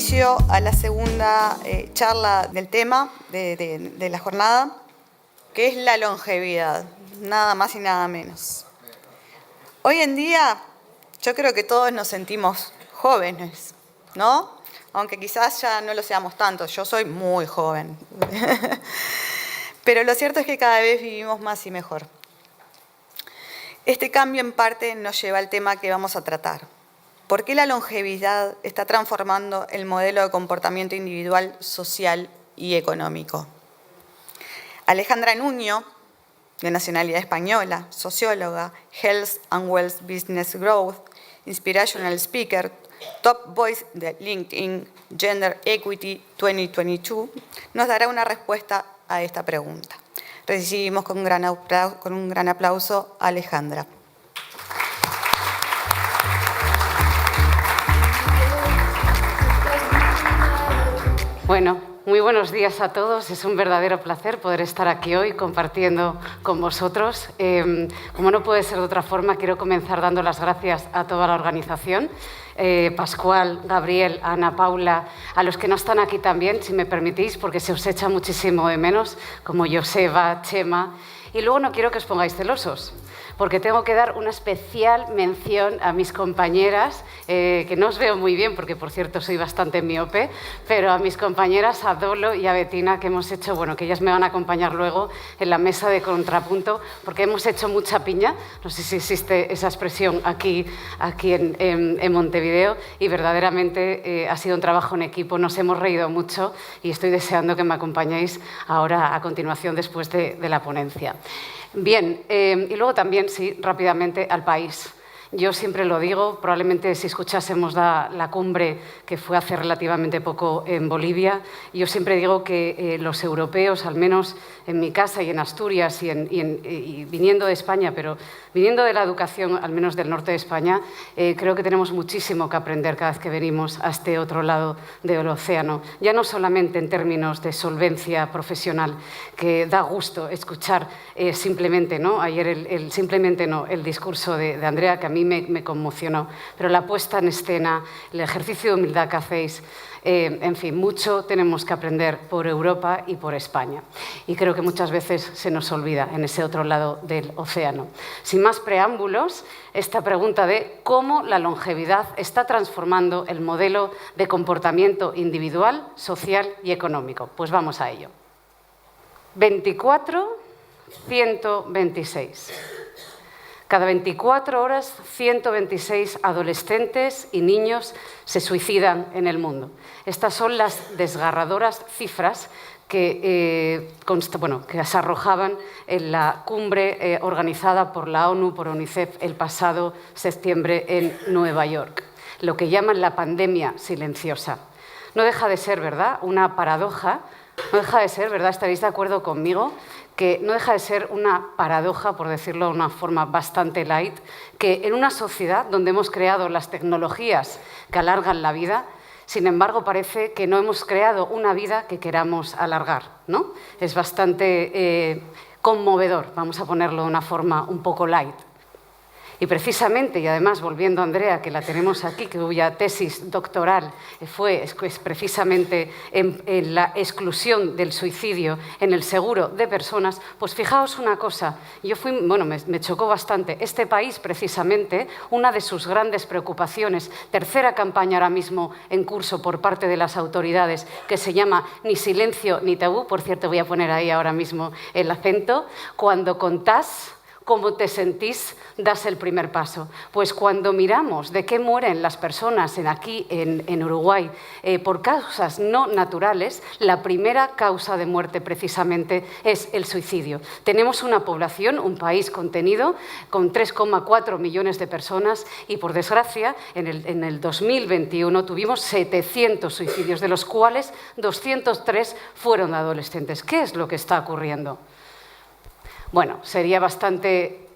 inicio a la segunda charla del tema de la jornada, que es la longevidad, nada más y nada menos. Hoy en día yo creo que todos nos sentimos jóvenes, ¿no? Aunque quizás ya no lo seamos tanto, yo soy muy joven. Pero lo cierto es que cada vez vivimos más y mejor. Este cambio en parte nos lleva al tema que vamos a tratar. ¿Por qué la longevidad está transformando el modelo de comportamiento individual, social y económico? Alejandra Nuño, de nacionalidad española, socióloga, Health and Wealth Business Growth, Inspirational Speaker, Top Voice de LinkedIn Gender Equity 2022, nos dará una respuesta a esta pregunta. Recibimos con un gran aplauso a Alejandra. Bueno, muy buenos días a todos. Es un verdadero placer poder estar aquí hoy compartiendo con vosotros. Como no puede ser de otra forma, quiero comenzar dando las gracias a toda la organización. Pascual, Gabriel, Ana Paula, a los que no están aquí también, si me permitís, porque se os echa muchísimo de menos, como Joseba, Chema. Y luego no quiero que os pongáis celosos, porque tengo que dar una especial mención a mis compañeras, que no os veo muy bien, porque por cierto soy bastante miope, pero a mis compañeras, a Dolo y a Betina, que hemos hecho, bueno, que ellas me van a acompañar luego en la mesa de contrapunto, porque hemos hecho mucha piña, no sé si existe esa expresión aquí en Montevideo, y verdaderamente ha sido un trabajo en equipo, nos hemos reído mucho y estoy deseando que me acompañéis ahora a continuación después de la ponencia. Bien, y luego también, sí, rápidamente al país. Yo siempre lo digo, probablemente si escuchásemos la cumbre que fue hace relativamente poco en Bolivia, yo siempre digo que los europeos, al menos en mi casa y en Asturias y viniendo de España, pero viniendo de la educación, al menos del norte de España, creo que tenemos muchísimo que aprender cada vez que venimos a este otro lado del océano. Ya no solamente en términos de solvencia profesional, que da gusto escuchar simplemente, ¿no? Ayer el discurso de Andrea, que a mí me conmocionó, pero la puesta en escena, el ejercicio de humildad que hacéis, en fin, mucho tenemos que aprender por Europa y por España. Y creo que muchas veces se nos olvida en ese otro lado del océano. Sin más preámbulos, esta pregunta de cómo la longevidad está transformando el modelo de comportamiento individual, social y económico. Pues vamos a ello. 24, 126. Cada 24 horas, 126 adolescentes y niños se suicidan en el mundo. Estas son las desgarradoras cifras que se arrojaban en la cumbre organizada por la ONU, por UNICEF, el pasado septiembre en Nueva York. Lo que llaman la pandemia silenciosa. No deja de ser, ¿verdad?, una paradoja. No deja de ser, ¿verdad?, estaréis de acuerdo conmigo, que no deja de ser una paradoja, por decirlo de una forma bastante light, que en una sociedad donde hemos creado las tecnologías que alargan la vida, sin embargo, parece que no hemos creado una vida que queramos alargar, ¿no? Es bastante conmovedor, vamos a ponerlo de una forma un poco light. Y precisamente, y además volviendo a Andrea, que la tenemos aquí, cuya tesis doctoral fue precisamente en la exclusión del suicidio en el seguro de personas, pues fijaos una cosa, me chocó bastante. Este país, precisamente, una de sus grandes preocupaciones, tercera campaña ahora mismo en curso por parte de las autoridades, que se llama Ni silencio ni tabú, por cierto voy a poner ahí ahora mismo el acento, cuando contás cómo te sentís, das el primer paso. Pues cuando miramos de qué mueren las personas aquí en Uruguay por causas no naturales, la primera causa de muerte precisamente es el suicidio. Tenemos una población, un país contenido, con 3,4 millones de personas y, por desgracia, en el 2021 tuvimos 700 suicidios, de los cuales 203 fueron adolescentes. ¿Qué es lo que está ocurriendo? Bueno, sería bastante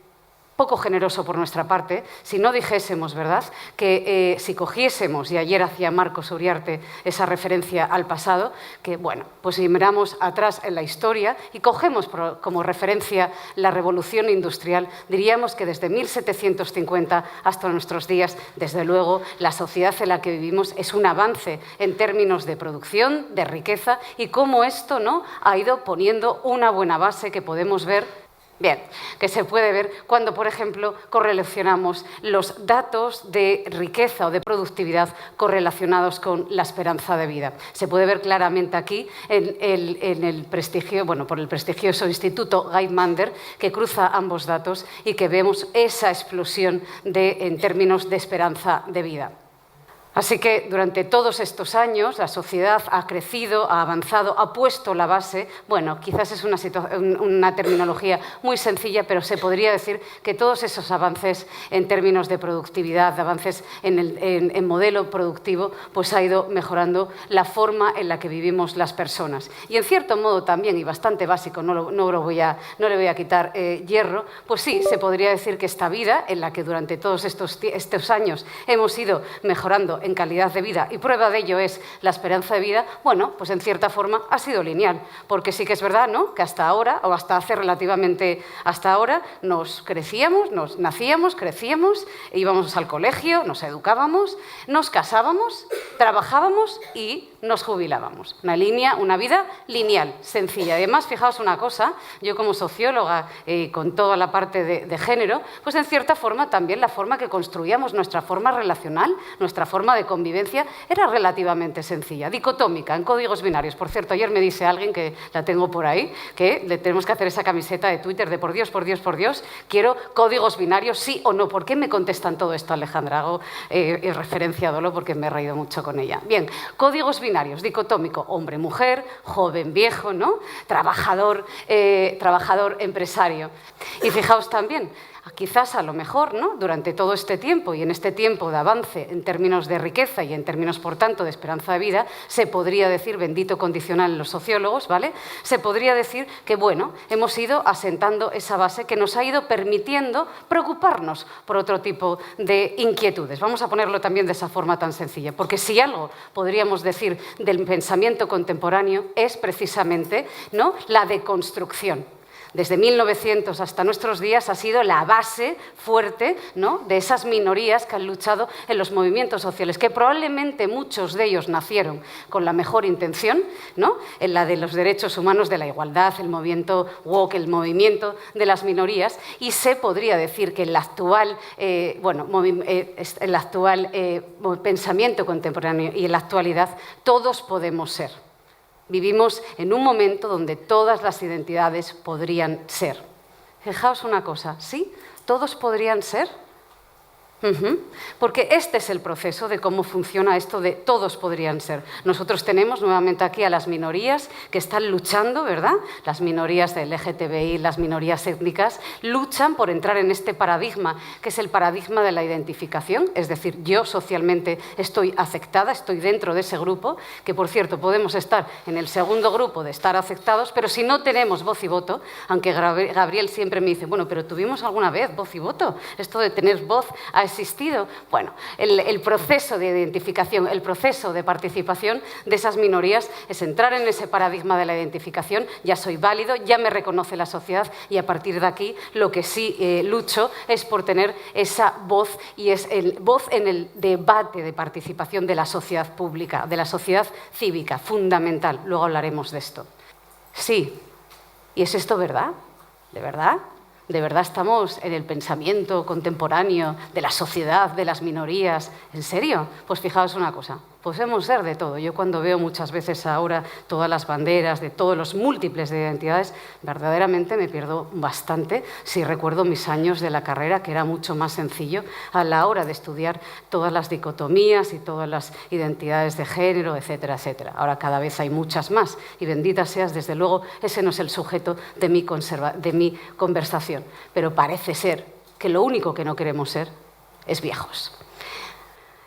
poco generoso por nuestra parte si no dijésemos, ¿verdad?, que si cogiésemos, y ayer hacía Marcos Uriarte esa referencia al pasado, que, bueno, pues si miramos atrás en la historia y cogemos como referencia la revolución industrial, diríamos que desde 1750 hasta nuestros días, desde luego, la sociedad en la que vivimos es un avance en términos de producción, de riqueza, y cómo esto, ¿no?, ha ido poniendo una buena base que podemos ver, bien, que se puede ver cuando, por ejemplo, correlacionamos los datos de riqueza o de productividad correlacionados con la esperanza de vida. Se puede ver claramente aquí en el prestigio, bueno, por el prestigioso Instituto Guymandel, que cruza ambos datos y que vemos esa explosión en términos de esperanza de vida. Así que durante todos estos años la sociedad ha crecido, ha avanzado, ha puesto la base. Bueno, quizás es una terminología muy sencilla, pero se podría decir que todos esos avances en términos de productividad, avances en modelo productivo, pues ha ido mejorando la forma en la que vivimos las personas. Y en cierto modo también, y bastante básico, no le voy a quitar hierro, pues sí, se podría decir que esta vida en la que durante todos estos años hemos ido mejorando en calidad de vida, y prueba de ello es la esperanza de vida, bueno, pues en cierta forma ha sido lineal, porque sí que es verdad, ¿no?, que hasta ahora, o hasta hace relativamente hasta ahora, nos nacíamos, crecíamos, íbamos al colegio, nos educábamos, nos casábamos, trabajábamos y nos jubilábamos. Una vida lineal, sencilla. Además, fijaos una cosa, yo como socióloga, con toda la parte de género, pues en cierta forma también la forma que construíamos nuestra forma relacional, nuestra forma de convivencia, era relativamente sencilla, dicotómica, en códigos binarios. Por cierto, ayer me dice alguien, que la tengo por ahí, que le tenemos que hacer esa camiseta de Twitter de por Dios, por Dios, por Dios, quiero códigos binarios, sí o no. ¿Por qué me contestan todo esto, Alejandra? Hago referencia a Dolo porque me he reído mucho con ella. Bien, códigos binarios, dicotómico, hombre-mujer, joven-viejo, ¿no?, trabajador, empresario. Y fijaos también, quizás a lo mejor, ¿no?, durante todo este tiempo y en este tiempo de avance en términos de riqueza y en términos, por tanto, de esperanza de vida, se podría decir, bendito condicional en los sociólogos, ¿vale?, se podría decir que, bueno, hemos ido asentando esa base que nos ha ido permitiendo preocuparnos por otro tipo de inquietudes. Vamos a ponerlo también de esa forma tan sencilla, porque si algo podríamos decir del pensamiento contemporáneo es precisamente, ¿no?, la deconstrucción. Desde 1900 hasta nuestros días ha sido la base fuerte, ¿no?, de esas minorías que han luchado en los movimientos sociales, que probablemente muchos de ellos nacieron con la mejor intención, ¿no?, en la de los derechos humanos, de la igualdad, el movimiento woke, el movimiento de las minorías, y se podría decir que el actual pensamiento contemporáneo y en la actualidad todos podemos ser. Vivimos en un momento donde todas las identidades podrían ser. Fijaos una cosa, ¿sí? ¿Todos podrían ser? Porque este es el proceso de cómo funciona esto de todos podrían ser. Nosotros tenemos nuevamente aquí a las minorías que están luchando, ¿verdad? Las minorías del LGTBI, las minorías étnicas, luchan por entrar en este paradigma, que es el paradigma de la identificación, es decir, yo socialmente estoy aceptada, estoy dentro de ese grupo, que por cierto podemos estar en el segundo grupo de estar aceptados, pero si no tenemos voz y voto, aunque Gabriel siempre me dice, bueno, pero tuvimos alguna vez voz y voto, esto de tener voz ha existido. Bueno, el proceso de identificación, el proceso de participación de esas minorías es entrar en ese paradigma de la identificación, ya soy válido, ya me reconoce la sociedad, y a partir de aquí lo que sí lucho es por tener esa voz, y es voz en el debate de participación de la sociedad pública, de la sociedad cívica, fundamental. Luego hablaremos de esto. Sí, ¿y es esto verdad? ¿De verdad? ¿De verdad estamos en el pensamiento contemporáneo de la sociedad, de las minorías? ¿En serio? Pues fijaos una cosa, podemos ser de todo. Yo cuando veo muchas veces ahora todas las banderas de todos los múltiples de identidades, verdaderamente me pierdo bastante si recuerdo mis años de la carrera, que era mucho más sencillo a la hora de estudiar todas las dicotomías y todas las identidades de género, etcétera, etcétera. Ahora cada vez hay muchas más y bendita seas, desde luego, ese no es el sujeto de mi conversación. Pero parece ser que lo único que no queremos ser es viejos.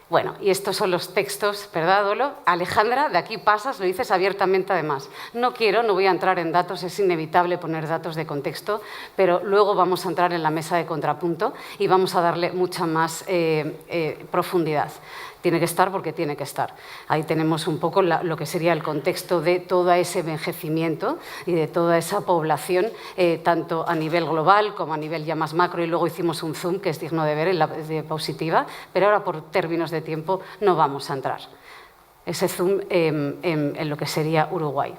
Bueno, y estos son los textos, ¿verdad, Dolo? Alejandra, de aquí pasas, lo dices abiertamente además. No voy a entrar en datos, es inevitable poner datos de contexto, pero luego vamos a entrar en la mesa de contrapunto y vamos a darle mucha más profundidad. Tiene que estar porque tiene que estar. Ahí tenemos un poco lo que sería el contexto de todo ese envejecimiento y de toda esa población, tanto a nivel global como a nivel ya más macro, y luego hicimos un zoom que es digno de ver en la diapositiva, pero ahora por términos de tiempo no vamos a entrar. Ese zoom en lo que sería Uruguay.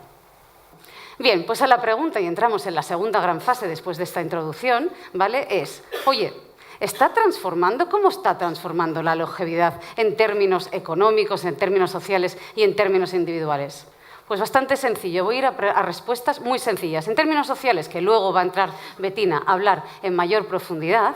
Bien, pues a la pregunta, y entramos en la segunda gran fase después de esta introducción, ¿vale? Es, oye, ¿cómo está transformando la longevidad en términos económicos, en términos sociales y en términos individuales? Pues bastante sencillo, voy a ir a respuestas muy sencillas. En términos sociales, que luego va a entrar Bettina a hablar en mayor profundidad,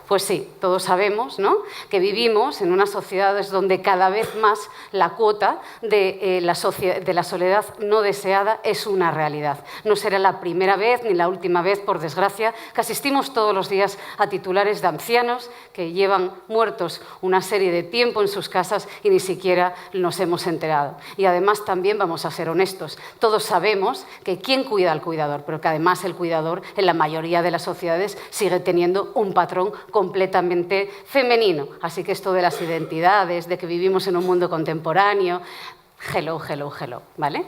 pues sí, todos sabemos, ¿no?, que vivimos en unas sociedades donde cada vez más la cuota de la soledad no deseada es una realidad. No será la primera vez ni la última vez, por desgracia, que asistimos todos los días a titulares de ancianos que llevan muertos una serie de tiempo en sus casas y ni siquiera nos hemos enterado. Y además también vamos a ser honestos, todos sabemos que quién cuida al cuidador, pero que además el cuidador en la mayoría de las sociedades sigue teniendo un patrón completamente femenino. Así que esto de las identidades, de que vivimos en un mundo contemporáneo, hello, ¿vale?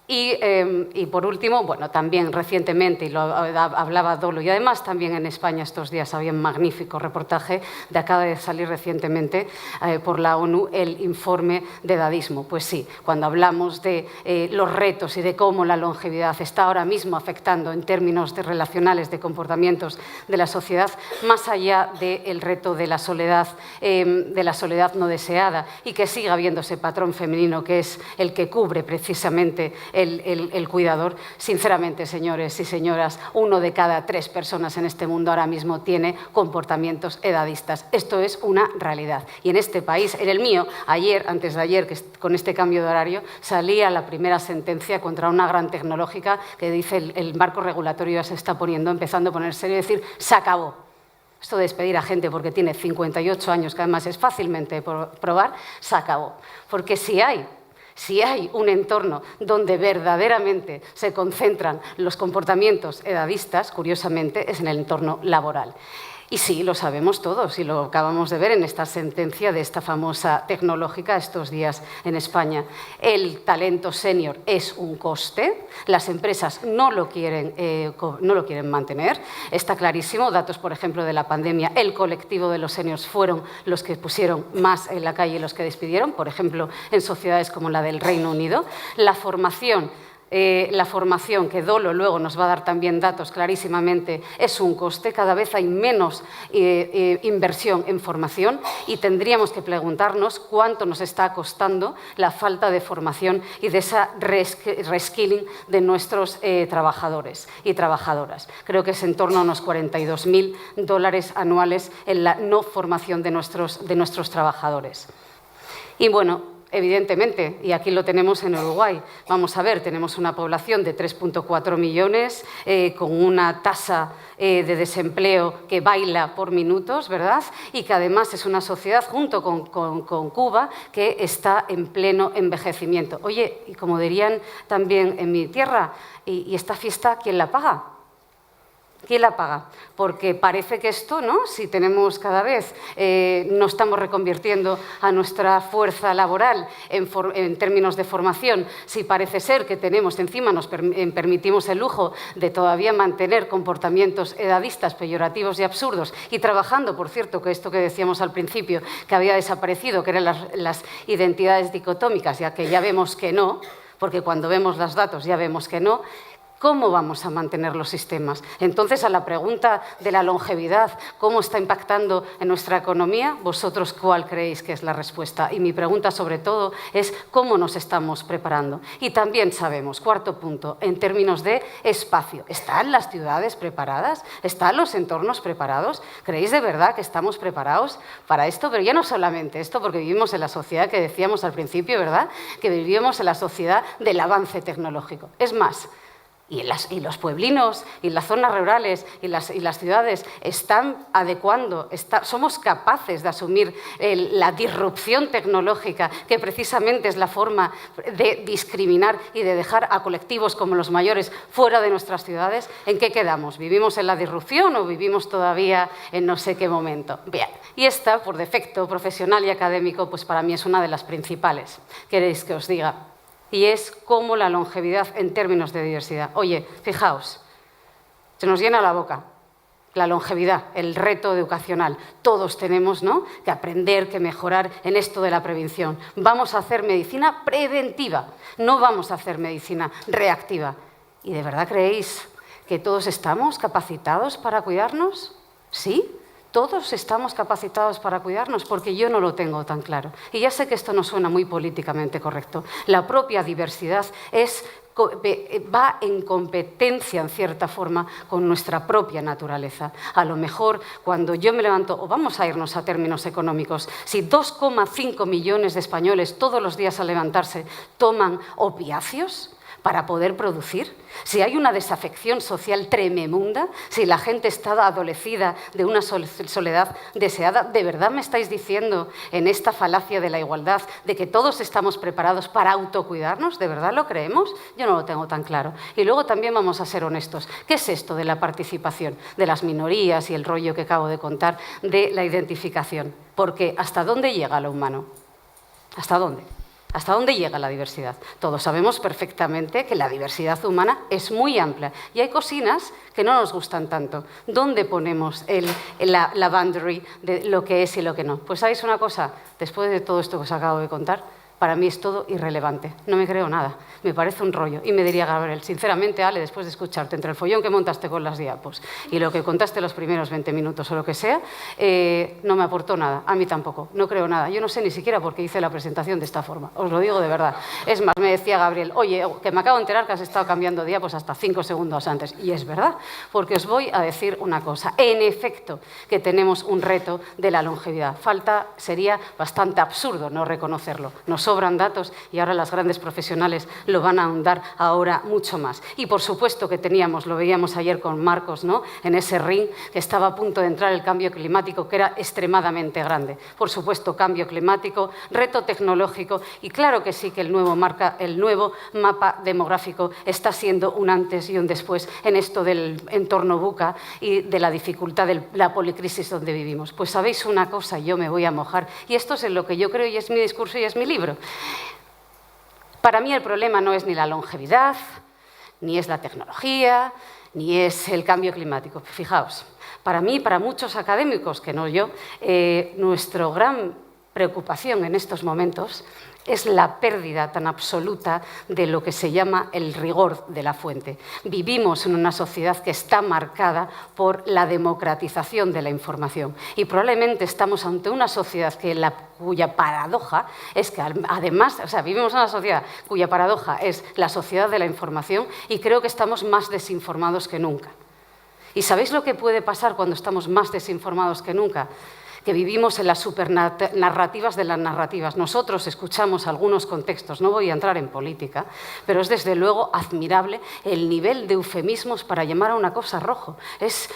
Y por último, bueno, también recientemente, y lo hablaba Dolo, y además también en España estos días había un magnífico reportaje de acaba de salir recientemente por la ONU el informe de edadismo. Pues sí, cuando hablamos de los retos y de cómo la longevidad está ahora mismo afectando en términos relacionales de comportamientos de la sociedad, más allá del reto de la soledad no deseada y que siga habiendo ese patrón femenino que es el que cubre precisamente el cuidador, sinceramente, señores y señoras, 1 de cada 3 personas en este mundo ahora mismo tiene comportamientos edadistas. Esto es una realidad. Y en este país, en el mío, antes de ayer, que con este cambio de horario, salía la primera sentencia contra una gran tecnológica que dice el marco regulatorio ya se está empezando a poner serio y decir, se acabó. Esto de despedir a gente porque tiene 58 años, que además es fácilmente probar, se acabó. Porque si hay un entorno donde verdaderamente se concentran los comportamientos edadistas, curiosamente, es en el entorno laboral. Y sí, lo sabemos todos y lo acabamos de ver en esta sentencia de esta famosa tecnológica estos días en España. El talento senior es un coste, las empresas no lo quieren mantener, está clarísimo, datos por ejemplo de la pandemia, el colectivo de los seniors fueron los que pusieron más en la calle y los que despidieron, por ejemplo en sociedades como la del Reino Unido. La formación, que Dolo luego nos va a dar también datos clarísimamente, es un coste, cada vez hay menos inversión en formación y tendríamos que preguntarnos cuánto nos está costando la falta de formación y de esa reskilling de nuestros trabajadores y trabajadoras. Creo que es en torno a unos $42.000 anuales en la no formación de nuestros trabajadores. Y bueno, evidentemente, y aquí lo tenemos en Uruguay, vamos a ver, tenemos una población de 3,4 millones con una tasa de desempleo que baila por minutos, ¿verdad? Y que además es una sociedad, junto con Cuba, que está en pleno envejecimiento. Oye, y como dirían también en mi tierra, ¿y esta fiesta quién la paga? ¿Quién la paga? Porque parece que esto, ¿no?, si tenemos cada vez, no estamos reconvirtiendo a nuestra fuerza laboral en términos de formación, si parece ser que tenemos, encima nos permitimos el lujo de todavía mantener comportamientos edadistas, peyorativos y absurdos, y trabajando, por cierto, que esto que decíamos al principio, que había desaparecido, que eran las identidades dicotómicas, ya que ya vemos que no, porque cuando vemos los datos ya vemos que no. ¿Cómo vamos a mantener los sistemas? Entonces, a la pregunta de la longevidad, ¿cómo está impactando en nuestra economía? ¿Vosotros cuál creéis que es la respuesta? Y mi pregunta, sobre todo, es ¿cómo nos estamos preparando? Y también sabemos, cuarto punto, en términos de espacio, ¿están las ciudades preparadas? ¿Están los entornos preparados? ¿Creéis de verdad que estamos preparados para esto? Pero ya no solamente esto, porque vivimos en la sociedad que decíamos al principio, ¿verdad?, que vivimos en la sociedad del avance tecnológico. Es más, Y los pueblinos y las zonas rurales y las ciudades están adecuando, somos capaces de asumir la disrupción tecnológica, que precisamente es la forma de discriminar y de dejar a colectivos como los mayores fuera de nuestras ciudades. ¿En qué quedamos? ¿Vivimos en la disrupción o vivimos todavía en no sé qué momento? Bien, y esta, por defecto profesional y académico, pues para mí es una de las principales. ¿Queréis que os diga? Y es como la longevidad en términos de diversidad. Oye, fijaos, se nos llena la boca. La longevidad, el reto educacional. Todos tenemos, ¿no?, que aprender, que mejorar en esto de la prevención. Vamos a hacer medicina preventiva, no vamos a hacer medicina reactiva. ¿Y de verdad creéis que todos estamos capacitados para cuidarnos? ¿Sí? ¿Todos estamos capacitados para cuidarnos? Porque yo no lo tengo tan claro. Y ya sé que esto no suena muy políticamente correcto. La propia diversidad va en competencia, en cierta forma, con nuestra propia naturaleza. A lo mejor, cuando yo me levanto, o vamos a irnos a términos económicos, si 2,5 millones de españoles todos los días al levantarse toman opiáceos para poder producir, si hay una desafección social tremenda, si la gente está adolecida de una soledad deseada, ¿de verdad me estáis diciendo en esta falacia de la igualdad de que todos estamos preparados para autocuidarnos? ¿De verdad lo creemos? Yo no lo tengo tan claro. Y luego también vamos a ser honestos. ¿Qué es esto de la participación de las minorías y el rollo que acabo de contar de la identificación? Porque ¿hasta dónde llega lo humano? ¿Hasta dónde? ¿Hasta dónde llega la diversidad? Todos sabemos perfectamente que la diversidad humana es muy amplia y hay cocinas que no nos gustan tanto. ¿Dónde ponemos la boundary de lo que es y lo que no? Pues ¿sabéis una cosa? Después de todo esto que os acabo de contar, para mí es todo irrelevante. No me creo nada. Me parece un rollo. Y me diría Gabriel, sinceramente, Ale, después de escucharte, entre el follón que montaste con las diapos y lo que contaste los primeros 20 minutos o lo que sea, no me aportó nada. A mí tampoco. No creo nada. Yo no sé ni siquiera por qué hice la presentación de esta forma. Os lo digo de verdad. Es más, me decía Gabriel, oye, que me acabo de enterar que has estado cambiando diapos hasta 5 segundos antes. Y es verdad, porque os voy a decir una cosa. En efecto, que tenemos un reto de la longevidad. Sería bastante absurdo no reconocerlo. Nos sobran datos y ahora las grandes profesionales lo van a ahondar ahora mucho más. Y por supuesto que teníamos, lo veíamos ayer con Marcos, ¿no?, en ese ring que estaba a punto de entrar el cambio climático, que era extremadamente grande. Por supuesto, cambio climático, reto tecnológico y claro que sí que el nuevo mapa demográfico está siendo un antes y un después en esto del entorno VUCA y de la dificultad de la policrisis donde vivimos. Pues sabéis una cosa, yo me voy a mojar y esto es en lo que yo creo y es mi discurso y es mi libro. Para mí el problema no es ni la longevidad, ni es la tecnología, ni es el cambio climático. Fijaos, para mí, para muchos académicos, que no yo, nuestra gran preocupación en estos momentos es la pérdida tan absoluta de lo que se llama el rigor de la fuente. Vivimos en una sociedad que está marcada por la democratización de la información y probablemente estamos ante una sociedad cuya paradoja es que además, vivimos en una sociedad cuya paradoja es la sociedad de la información y creo que estamos más desinformados que nunca. ¿Y sabéis lo que puede pasar cuando estamos más desinformados que nunca? Que vivimos en las supernarrativas de las narrativas. Nosotros escuchamos algunos contextos, no voy a entrar en política, pero es desde luego admirable el nivel de eufemismos para llamar a una cosa rojo. Es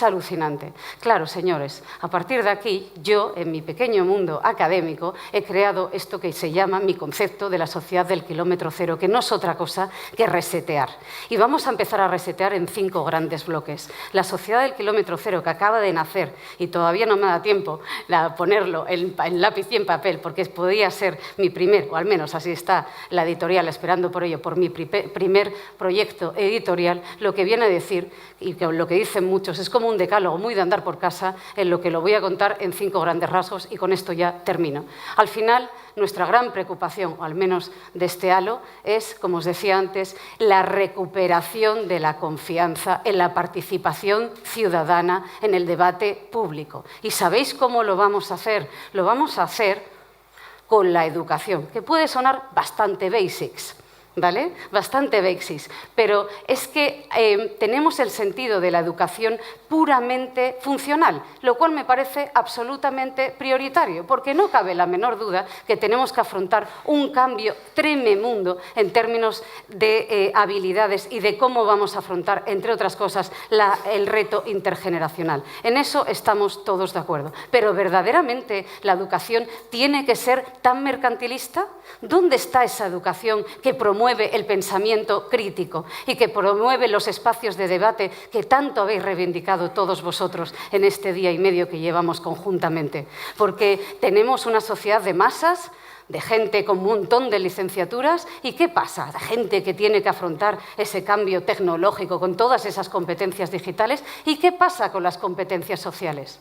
alucinante. Claro, señores, a partir de aquí, yo, en mi pequeño mundo académico, he creado esto que se llama mi concepto de la sociedad del kilómetro cero, que no es otra cosa que resetear. Y vamos a empezar a resetear en 5 grandes bloques. La sociedad del kilómetro cero, que acaba de nacer y todavía no me da tiempo a ponerlo en lápiz y en papel, porque podría ser mi primer, o al menos así está la editorial esperando por ello, por mi primer proyecto editorial, lo que viene a decir, y que lo que dicen muchos, es como un decálogo muy de andar por casa, en lo que lo voy a contar en 5 grandes rasgos y con esto ya termino. Al final, nuestra gran preocupación, o al menos de este halo, es, como os decía antes, la recuperación de la confianza en la participación ciudadana en el debate público. ¿Y sabéis cómo lo vamos a hacer? Lo vamos a hacer con la educación, que puede sonar bastante basics, ¿vale? Bastante basics, pero es que tenemos el sentido de la educación puramente funcional, lo cual me parece absolutamente prioritario, porque no cabe la menor duda que tenemos que afrontar un cambio tremendo en términos de habilidades y de cómo vamos a afrontar, entre otras cosas, el reto intergeneracional. En eso estamos todos de acuerdo, pero ¿verdaderamente la educación tiene que ser tan mercantilista? ¿Dónde está esa educación que promueve el pensamiento crítico y que promueve los espacios de debate que tanto habéis reivindicado todos vosotros en este día y medio que llevamos conjuntamente? Porque tenemos una sociedad de masas, de gente con un montón de licenciaturas, ¿y qué pasa? De gente que tiene que afrontar ese cambio tecnológico con todas esas competencias digitales, ¿y qué pasa con las competencias sociales?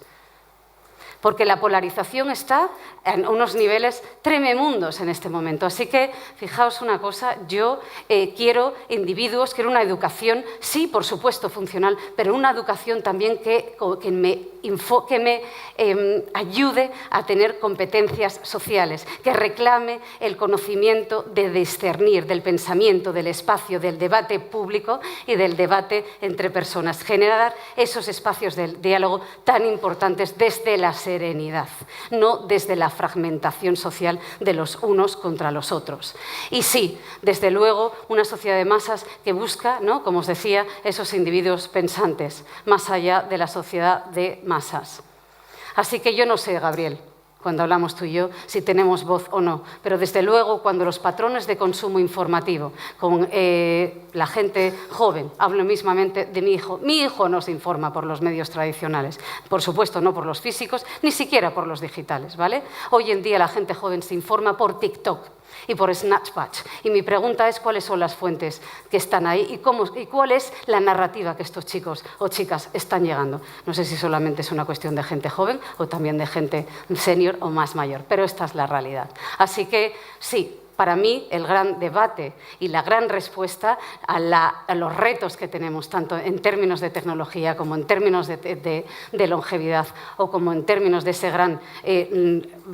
Porque la polarización está en unos niveles tremendos en este momento. Así que, fijaos una cosa, yo quiero individuos, quiero una educación, sí, por supuesto, funcional, pero una educación también que me ayude a tener competencias sociales, que reclame el conocimiento de discernir, del pensamiento, del espacio, del debate público y del debate entre personas. Generar esos espacios de diálogo tan importantes desde la serenidad, no desde la fragmentación social de los unos contra los otros. Y sí, desde luego, una sociedad de masas que busca, ¿no?, como os decía, esos individuos pensantes, más allá de la sociedad de masas. Así que yo no sé, Gabriel, cuando hablamos tú y yo, si tenemos voz o no, pero desde luego cuando los patrones de consumo informativo con la gente joven, hablo mismamente de mi hijo no se informa por los medios tradicionales, por supuesto no por los físicos, ni siquiera por los digitales, ¿vale? Hoy en día la gente joven se informa por TikTok y por Snapchat. Y mi pregunta es cuáles son las fuentes que están ahí y cuál es la narrativa que estos chicos o chicas están llegando. No sé si solamente es una cuestión de gente joven o también de gente senior o más mayor, pero esta es la realidad. Así que sí, para mí el gran debate y la gran respuesta a los retos que tenemos, tanto en términos de tecnología como en términos de longevidad o como en términos de ese gran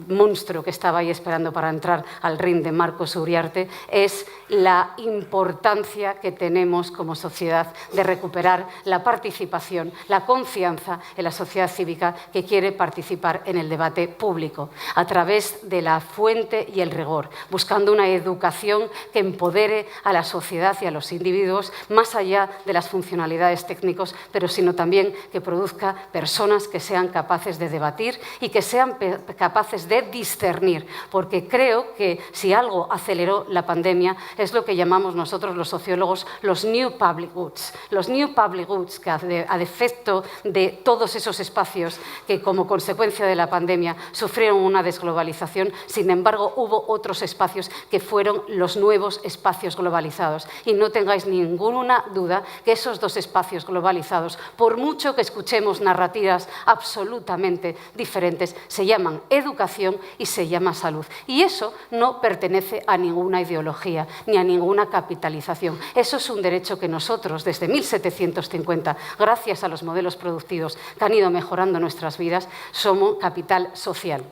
monstruo que estaba ahí esperando para entrar al ring de Marcos Uriarte, es la importancia que tenemos como sociedad de recuperar la participación, la confianza en la sociedad cívica que quiere participar en el debate público a través de la fuente y el rigor, buscando una educación que empodere a la sociedad y a los individuos más allá de las funcionalidades técnicas, pero sino también que produzca personas que sean capaces de debatir y que sean capaces de discernir, porque creo que si algo aceleró la pandemia es lo que llamamos nosotros los sociólogos los New Public Goods. Los New Public Goods que a defecto de todos esos espacios que como consecuencia de la pandemia sufrieron una desglobalización, sin embargo hubo otros espacios que fueron los nuevos espacios globalizados. Y no tengáis ninguna duda que esos dos espacios globalizados, por mucho que escuchemos narrativas absolutamente diferentes, se llaman educación y se llama salud. Y eso no pertenece a ninguna ideología ni a ninguna capitalización. Eso es un derecho que nosotros, desde 1750, gracias a los modelos productivos que han ido mejorando nuestras vidas, somos capital social.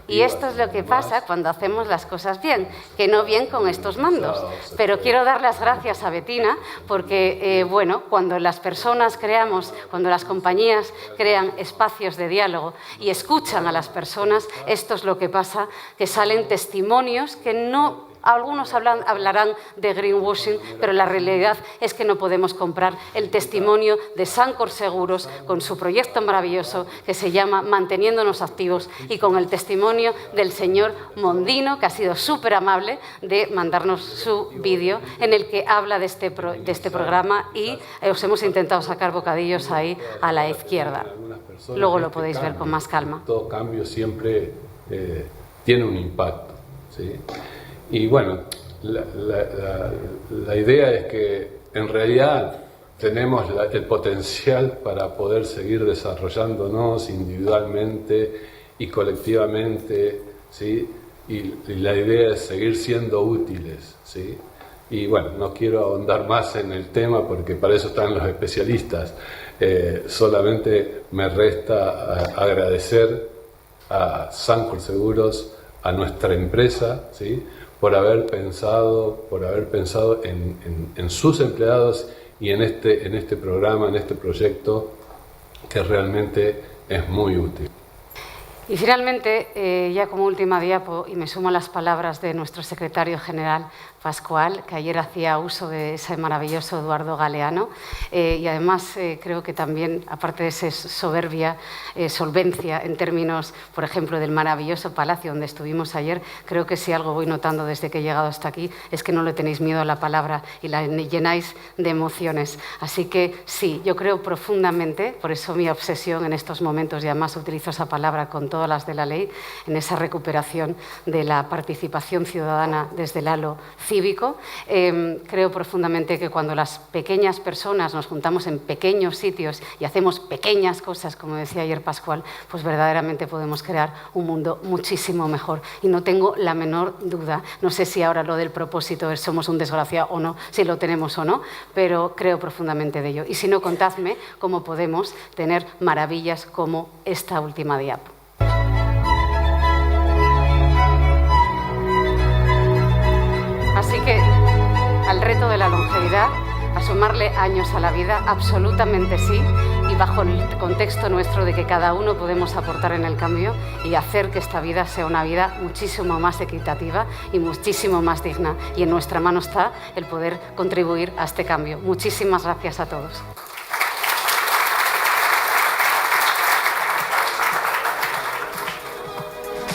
Y esto es lo que pasa cuando hacemos las cosas bien, que no bien con estos mandos. Pero quiero dar las gracias a Betina porque, bueno, cuando las personas creamos, cuando las compañías crean espacios de diálogo y escuchan a las personas, esto es lo que pasa, que salen testimonios que no... Algunos hablarán de greenwashing, pero la realidad es que no podemos comprar el testimonio de Sancor Seguros con su proyecto maravilloso que se llama Manteniéndonos Activos y con el testimonio del señor Mondino, que ha sido súper amable de mandarnos su vídeo en el que habla de este programa y os hemos intentado sacar bocadillos ahí a la izquierda. Luego lo podéis ver con más calma. Todo cambio siempre tiene un impacto, ¿sí? Y bueno, la idea es que en realidad tenemos el potencial para poder seguir desarrollándonos individualmente y colectivamente, ¿sí? Y la idea es seguir siendo útiles, ¿sí? Y bueno, no quiero ahondar más en el tema porque para eso están los especialistas. Solamente me resta agradecer a Sancor Seguros, a nuestra empresa, ¿sí?, por haber pensado en sus empleados y en este programa, en este proyecto que realmente es muy útil. Y finalmente, ya como última diapo, y me sumo a las palabras de nuestro secretario general, Pascual, que ayer hacía uso de ese maravilloso Eduardo Galeano, y además creo que también, aparte de esa soberbia, solvencia en términos, por ejemplo, del maravilloso palacio donde estuvimos ayer, creo que si algo voy notando desde que he llegado hasta aquí es que no le tenéis miedo a la palabra y la llenáis de emociones. Así que sí, yo creo profundamente, por eso mi obsesión en estos momentos, y además utilizo esa palabra con todas las de la ley, en esa recuperación de la participación ciudadana desde el halo cívico. Creo profundamente que cuando las pequeñas personas nos juntamos en pequeños sitios y hacemos pequeñas cosas, como decía ayer Pascual, pues verdaderamente podemos crear un mundo muchísimo mejor. Y no tengo la menor duda, no sé si ahora lo del propósito es somos un desgraciado o no, si lo tenemos o no, pero creo profundamente de ello. Y si no, contadme cómo podemos tener maravillas como esta última diapo. Así que al reto de la longevidad, a sumarle años a la vida, absolutamente sí, y bajo el contexto nuestro de que cada uno podemos aportar en el cambio y hacer que esta vida sea una vida muchísimo más equitativa y muchísimo más digna. Y en nuestra mano está el poder contribuir a este cambio. Muchísimas gracias a todos.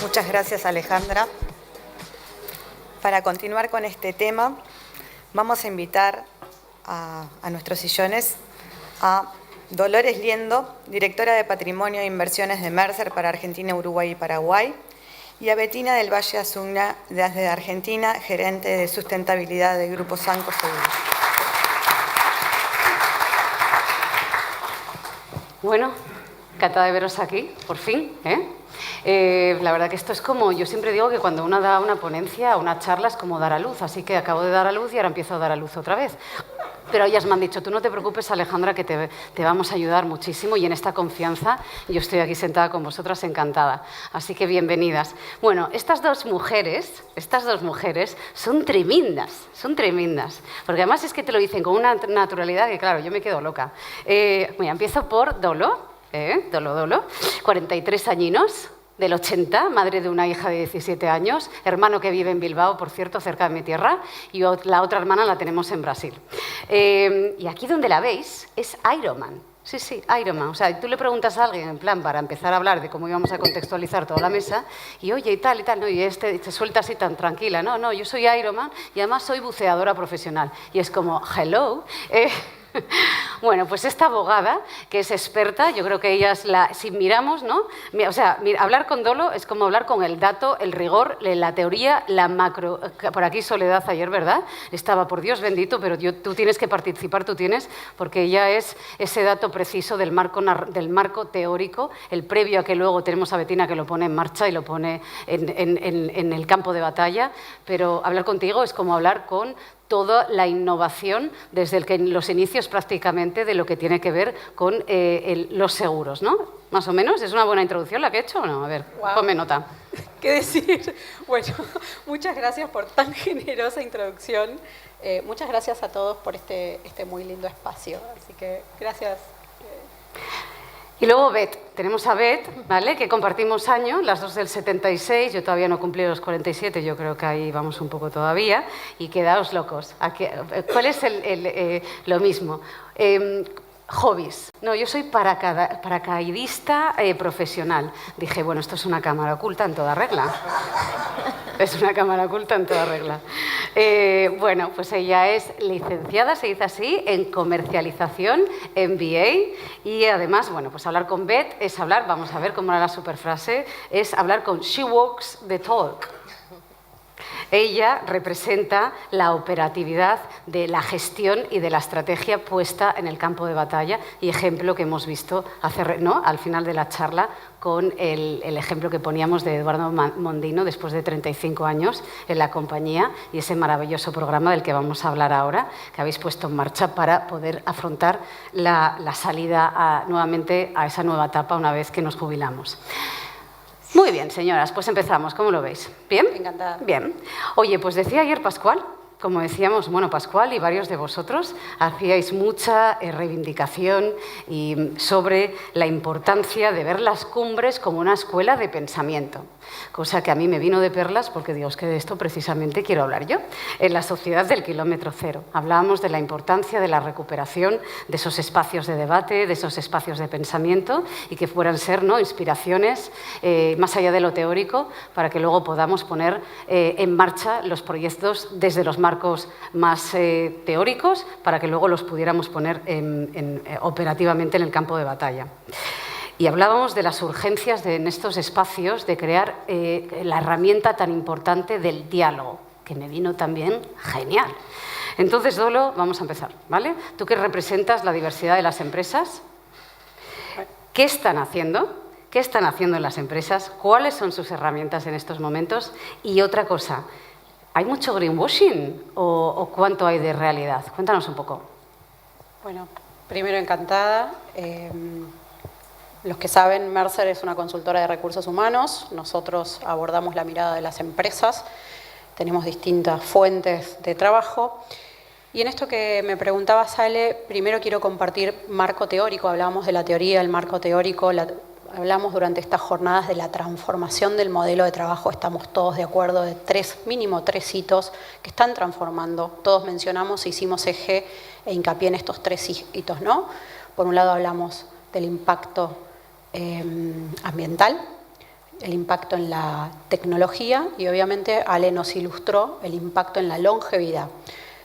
Muchas gracias, Alejandra. Para continuar con este tema, vamos a invitar a nuestros sillones a Dolores Liendo, directora de Patrimonio e Inversiones de Mercer para Argentina, Uruguay y Paraguay, y a Bettina del Valle Azugna, desde Argentina, gerente de sustentabilidad del Grupo Sanco Seguros. Bueno, encanta de veros aquí, por fin, la verdad que esto es como, yo siempre digo que cuando uno da una ponencia, una charla, es como dar a luz, así que acabo de dar a luz y ahora empiezo a dar a luz otra vez. Pero ellas me han dicho, tú no te preocupes, Alejandra, que te vamos a ayudar muchísimo, y en esta confianza yo estoy aquí sentada con vosotras encantada. Así que bienvenidas. Bueno, estas dos mujeres son tremendas, porque además es que te lo dicen con una naturalidad que, claro, yo me quedo loca. Mira, empiezo por Dolo, 43 añinos, del 80, madre de una hija de 17 años, hermano que vive en Bilbao, por cierto, cerca de mi tierra, y la otra hermana la tenemos en Brasil. Y aquí donde la veis es Ironman. Sí, Ironman. O sea, tú le preguntas a alguien, en plan, para empezar a hablar de cómo íbamos a contextualizar toda la mesa, y oye, y tal, ¿no? Y te suelta así tan tranquila. No, yo soy Ironman y además soy buceadora profesional. Y es como, hello. Bueno, pues esta abogada, que es experta, yo creo que ella es si miramos, ¿no? O sea, hablar con Dolo es como hablar con el dato, el rigor, la teoría, la macro... Por aquí Soledad ayer, ¿verdad? Estaba, por Dios bendito, pero tú tienes que participar, porque ella es ese dato preciso del marco teórico, el previo a que luego tenemos a Bettina que lo pone en marcha y lo pone en el campo de batalla, pero hablar contigo es como hablar con toda la innovación desde los inicios prácticamente de lo que tiene que ver con los seguros, ¿no? Más o menos, ¿es una buena introducción la que he hecho o no? A ver, wow. Ponme nota. ¿Qué decir? Bueno, muchas gracias por tan generosa introducción. Muchas gracias a todos por este muy lindo espacio. Así que gracias. Y luego Bet, tenemos a Bet, ¿vale? Que compartimos año, las dos del 76, yo todavía no cumplí los 47, yo creo que ahí vamos un poco todavía, y quedaos locos. ¿Cuál es lo mismo? Hobbies. No, yo soy paracaidista profesional. Dije, bueno, esto es una cámara oculta en toda regla. Es una cámara oculta en toda regla. Bueno, pues ella es licenciada, se dice así, en comercialización, MBA, y además, bueno, pues hablar con Bet es hablar, vamos a ver cómo era la superfrase, es hablar con She Walks the Talk. Ella representa la operatividad de la gestión y de la estrategia puesta en el campo de batalla, y ejemplo que hemos visto al final de la charla con el ejemplo que poníamos de Eduardo Mondino después de 35 años en la compañía, y ese maravilloso programa del que vamos a hablar ahora, que habéis puesto en marcha para poder afrontar la salida nuevamente a esa nueva etapa una vez que nos jubilamos. Muy bien, señoras, pues empezamos. ¿Cómo lo veis? ¿Bien? Encantada. Bien. Oye, pues decía ayer Pascual, como decíamos, bueno, Pascual y varios de vosotros hacíais mucha reivindicación sobre la importancia de ver las cumbres como una escuela de pensamiento, cosa que a mí me vino de perlas porque digo, es que de esto precisamente quiero hablar yo. En la sociedad del kilómetro cero hablábamos de la importancia de la recuperación de esos espacios de debate, de esos espacios de pensamiento y que fueran ser, ¿no?, inspiraciones más allá de lo teórico para que luego podamos poner en marcha los proyectos desde los marcos más teóricos para que luego los pudiéramos poner operativamente en el campo de batalla. Y hablábamos de las urgencias en estos espacios de crear la herramienta tan importante del diálogo, que me vino también genial. Entonces, Dolo, vamos a empezar, ¿vale? Tú que representas la diversidad de las empresas, ¿qué están haciendo? ¿Qué están haciendo en las empresas? ¿Cuáles son sus herramientas en estos momentos? Y otra cosa, ¿hay mucho greenwashing o cuánto hay de realidad? Cuéntanos un poco. Bueno, primero encantada. Los que saben, Mercer es una consultora de recursos humanos. Nosotros abordamos la mirada de las empresas. Tenemos distintas fuentes de trabajo. Y en esto que me preguntaba, Sale, primero quiero compartir marco teórico. Hablábamos de la teoría, el marco teórico. Hablamos durante estas jornadas de la transformación del modelo de trabajo. Estamos todos de acuerdo de mínimo tres hitos que están transformando. Todos mencionamos, hicimos eje e hincapié en estos tres hitos, ¿no? Por un lado hablamos del impacto ambiental, el impacto en la tecnología y obviamente Ale nos ilustró el impacto en la longevidad.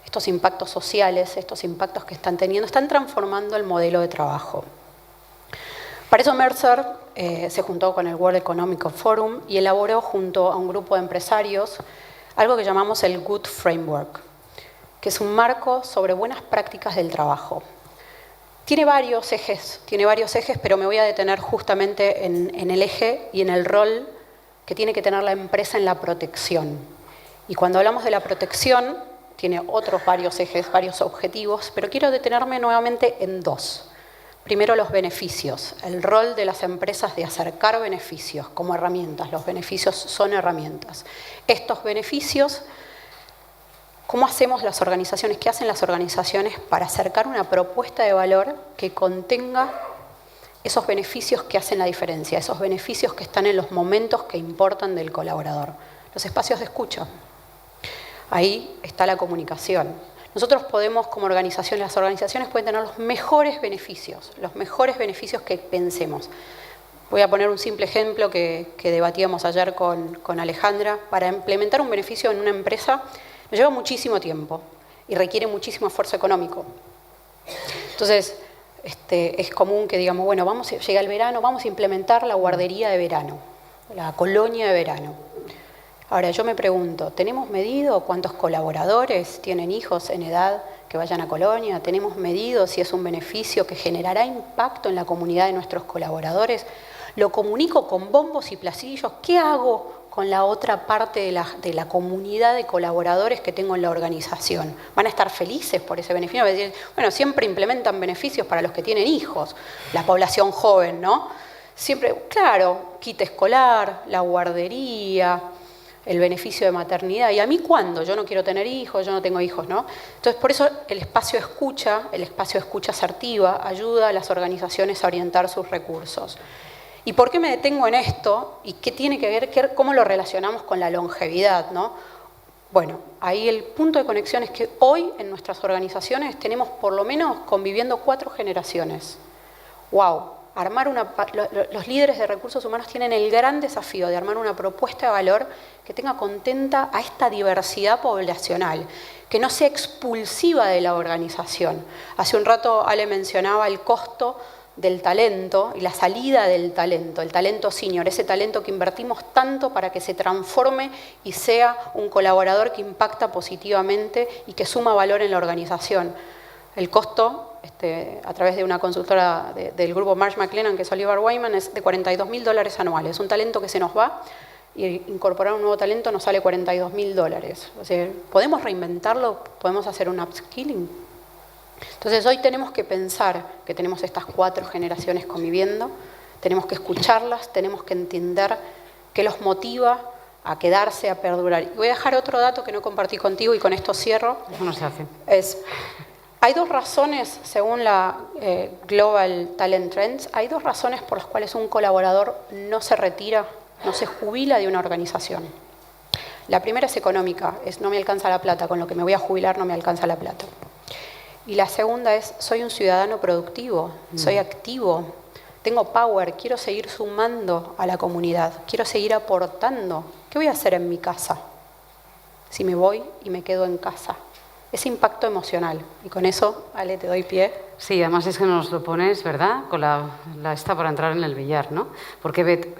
Estos impactos sociales, estos impactos que están teniendo, están transformando el modelo de trabajo. Para eso Mercer se juntó con el World Economic Forum y elaboró junto a un grupo de empresarios algo que llamamos el Good Framework, que es un marco sobre buenas prácticas del trabajo. Tiene varios ejes, pero me voy a detener justamente en el eje y en el rol que tiene que tener la empresa en la protección. Y cuando hablamos de la protección, tiene otros varios ejes, varios objetivos, pero quiero detenerme nuevamente en dos. Primero, los beneficios, el rol de las empresas de acercar beneficios como herramientas. Los beneficios son herramientas. Estos beneficios, ¿cómo hacemos las organizaciones? ¿Qué hacen las organizaciones para acercar una propuesta de valor que contenga esos beneficios que hacen la diferencia, esos beneficios que están en los momentos que importan del colaborador? Los espacios de escucha. Ahí está la comunicación. Nosotros podemos, como organización, las organizaciones pueden tener los mejores beneficios que pensemos. Voy a poner un simple ejemplo que debatíamos ayer con Alejandra. Para implementar un beneficio en una empresa nos lleva muchísimo tiempo y requiere muchísimo esfuerzo económico. Entonces, es común que digamos, bueno, llega el verano, vamos a implementar la guardería de verano, la colonia de verano. Ahora, yo me pregunto, ¿tenemos medido cuántos colaboradores tienen hijos en edad que vayan a colonia? ¿Tenemos medido si es un beneficio que generará impacto en la comunidad de nuestros colaboradores? ¿Lo comunico con bombos y platillos? ¿Qué hago con la otra parte de la comunidad de colaboradores que tengo en la organización? ¿Van a estar felices por ese beneficio? Bueno, siempre implementan beneficios para los que tienen hijos, la población joven, ¿no? Siempre, claro, kit escolar, la guardería, el beneficio de maternidad. ¿Y a mí cuándo? Yo no quiero tener hijos, yo no tengo hijos, ¿no? Entonces, por eso el espacio escucha asertiva, ayuda a las organizaciones a orientar sus recursos. ¿Y por qué me detengo en esto? ¿Y qué tiene que ver, cómo lo relacionamos con la longevidad, ¿no? Bueno, ahí el punto de conexión es que hoy en nuestras organizaciones tenemos por lo menos conviviendo 4 generaciones. ¡Wow! Los líderes de recursos humanos tienen el gran desafío de armar una propuesta de valor que tenga contenta a esta diversidad poblacional, que no sea expulsiva de la organización. Hace un rato Ale mencionaba el costo del talento y la salida del talento, el talento senior, ese talento que invertimos tanto para que se transforme y sea un colaborador que impacta positivamente y que suma valor en la organización. El costo, a través de una consultora del grupo Marsh McLennan, que es Oliver Wyman, es de $42.000 anuales. Un talento que se nos va y incorporar un nuevo talento nos sale $42.000. O sea, ¿podemos reinventarlo? ¿Podemos hacer un upskilling? Entonces hoy tenemos que pensar que tenemos estas 4 generaciones conviviendo, tenemos que escucharlas, tenemos que entender ¿Qué los motiva a quedarse, a perdurar? Y voy a dejar otro dato que no compartí contigo y con esto cierro. Eso no se hace. Hay dos razones, según la Global Talent Trends, hay dos razones por las cuales un colaborador no se retira, no se jubila de una organización. La primera es económica, es no me alcanza la plata, con lo que me voy a jubilar no me alcanza la plata. Y la segunda es, soy un ciudadano productivo, soy activo, tengo power, quiero seguir sumando a la comunidad, quiero seguir aportando. ¿Qué voy a hacer en mi casa si me voy y me quedo en casa? Ese impacto emocional. Y con eso, Ale, te doy pie. Sí, además es que nos lo pones, ¿verdad?, con la esta para entrar en el billar, ¿no? Porque Beth,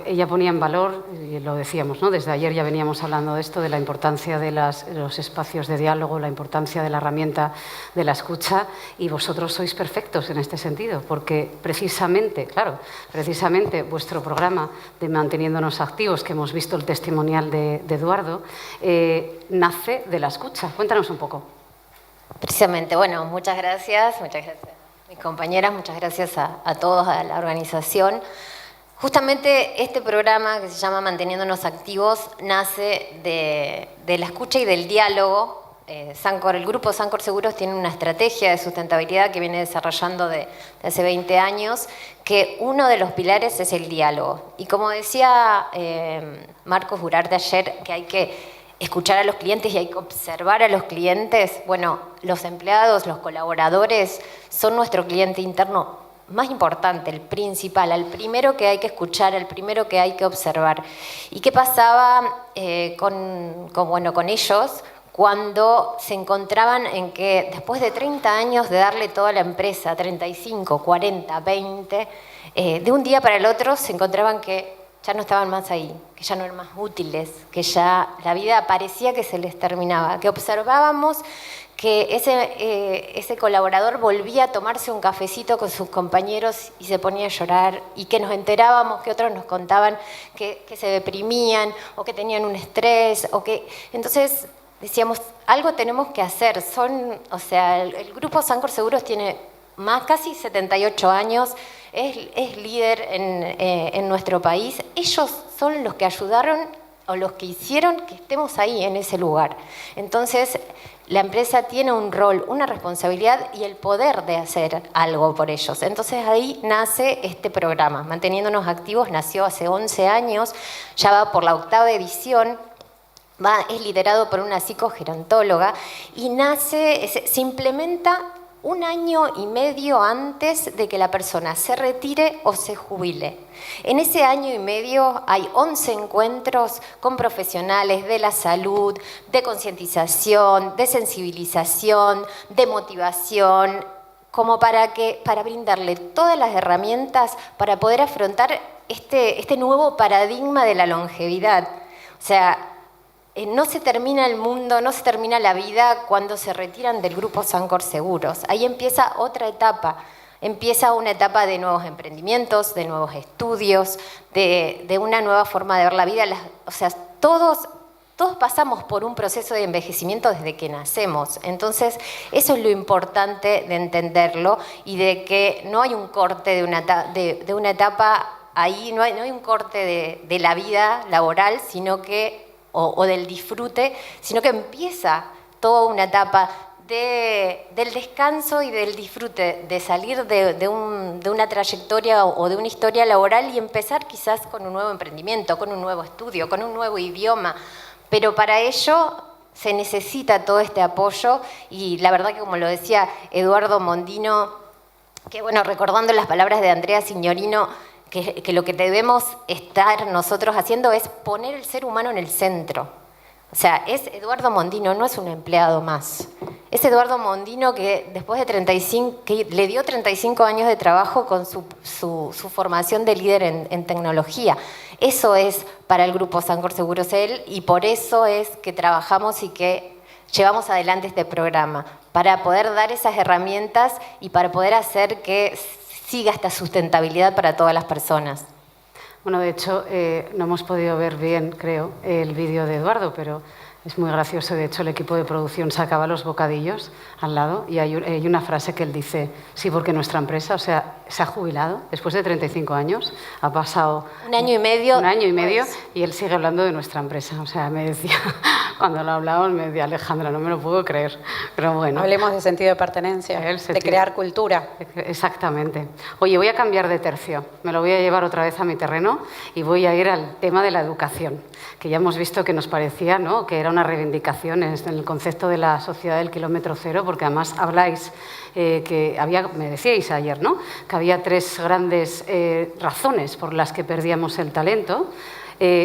ella ponía en valor, y lo decíamos, ¿no?, desde ayer ya veníamos hablando de esto, de la importancia de los espacios de diálogo, la importancia de la herramienta de la escucha, y vosotros sois perfectos en este sentido, porque precisamente vuestro programa de Manteniéndonos Activos, que hemos visto el testimonial de Eduardo, nace de la escucha. Cuéntanos un poco. Precisamente, bueno, muchas gracias mis compañeras, muchas gracias a todos, a la organización. Justamente este programa que se llama Manteniéndonos Activos nace de la escucha y del diálogo. El grupo Sancor Seguros tiene una estrategia de sustentabilidad que viene desarrollando de hace 20 años, que uno de los pilares es el diálogo. Y como decía Marcos Urarte ayer, que hay que escuchar a los clientes y hay que observar a los clientes. Bueno, los empleados, los colaboradores son nuestro cliente interno más importante, el principal, al primero que hay que escuchar, al primero que hay que observar. ¿Y qué pasaba con ellos cuando se encontraban en que después de 30 años de darle toda la empresa, 35, 40, 20, de un día para el otro se encontraban que ya no estaban más ahí, que ya no eran más útiles, que ya la vida parecía que se les terminaba, que observábamos que ese colaborador volvía a tomarse un cafecito con sus compañeros y se ponía a llorar, y que nos enterábamos que otros nos contaban que se deprimían o que tenían un estrés, entonces decíamos, algo tenemos que hacer. El grupo Sancor Seguros tiene casi 78 años, es líder en nuestro país. Ellos son los que ayudaron o los que hicieron que estemos ahí en ese lugar. Entonces, la empresa tiene un rol, una responsabilidad y el poder de hacer algo por ellos. Entonces, ahí nace este programa. Manteniéndonos Activos nació hace 11 años, ya va por la 8ª edición. Es liderado por una psicogerontóloga y se implementa 1 año y medio antes de que la persona se retire o se jubile. En ese año y medio hay 11 encuentros con profesionales de la salud, de concientización, de sensibilización, de motivación, como para brindarle todas las herramientas para poder afrontar este nuevo paradigma de la longevidad. No se termina el mundo, no se termina la vida cuando se retiran del grupo Sancor Seguros. Ahí empieza otra etapa. Empieza una etapa de nuevos emprendimientos, de nuevos estudios, de una nueva forma de ver la vida. Todos pasamos por un proceso de envejecimiento desde que nacemos. Entonces, eso es lo importante de entenderlo y de que no hay un corte de una etapa ahí, no hay un corte de la vida laboral, sino que o del disfrute, sino que empieza toda una etapa del descanso y del disfrute, de salir de una trayectoria o de una historia laboral y empezar quizás con un nuevo emprendimiento, con un nuevo estudio, con un nuevo idioma. Pero para ello se necesita todo este apoyo y la verdad que, como lo decía Eduardo Mondino, que bueno, recordando las palabras de Andrea Signorino, que lo que debemos estar nosotros haciendo es poner el ser humano en el centro. Es Eduardo Mondino, no es un empleado más. Es Eduardo Mondino que después de que le dio 35 años de trabajo con su formación de líder en tecnología. Eso es para el grupo Sancor Seguros él, y por eso es que trabajamos y que llevamos adelante este programa, para poder dar esas herramientas y para poder hacer que siga esta sustentabilidad para todas las personas. Bueno, de hecho, no hemos podido ver bien, creo, el vídeo de Eduardo, pero Es muy gracioso, de hecho el equipo de producción sacaba los bocadillos al lado y hay una frase que él dice, sí, porque nuestra empresa, o sea, se ha jubilado después de 35 años, ha pasado... Un año y medio. Un año y medio y él sigue hablando de nuestra empresa. O sea, me decía, cuando lo hablábamos, me decía, Alejandra, no me lo puedo creer, pero bueno. Hablemos de sentido de pertenencia, de crear cultura. Exactamente. Oye, voy a cambiar de tercio, me lo voy a llevar otra vez a mi terreno y voy a ir al tema de la educación, que ya hemos visto que nos parecía, ¿no?, que era una reivindicación en el concepto de la sociedad del kilómetro cero, porque además habláis que había, me decíais ayer, ¿no?, que había tres grandes razones por las que perdíamos el talento.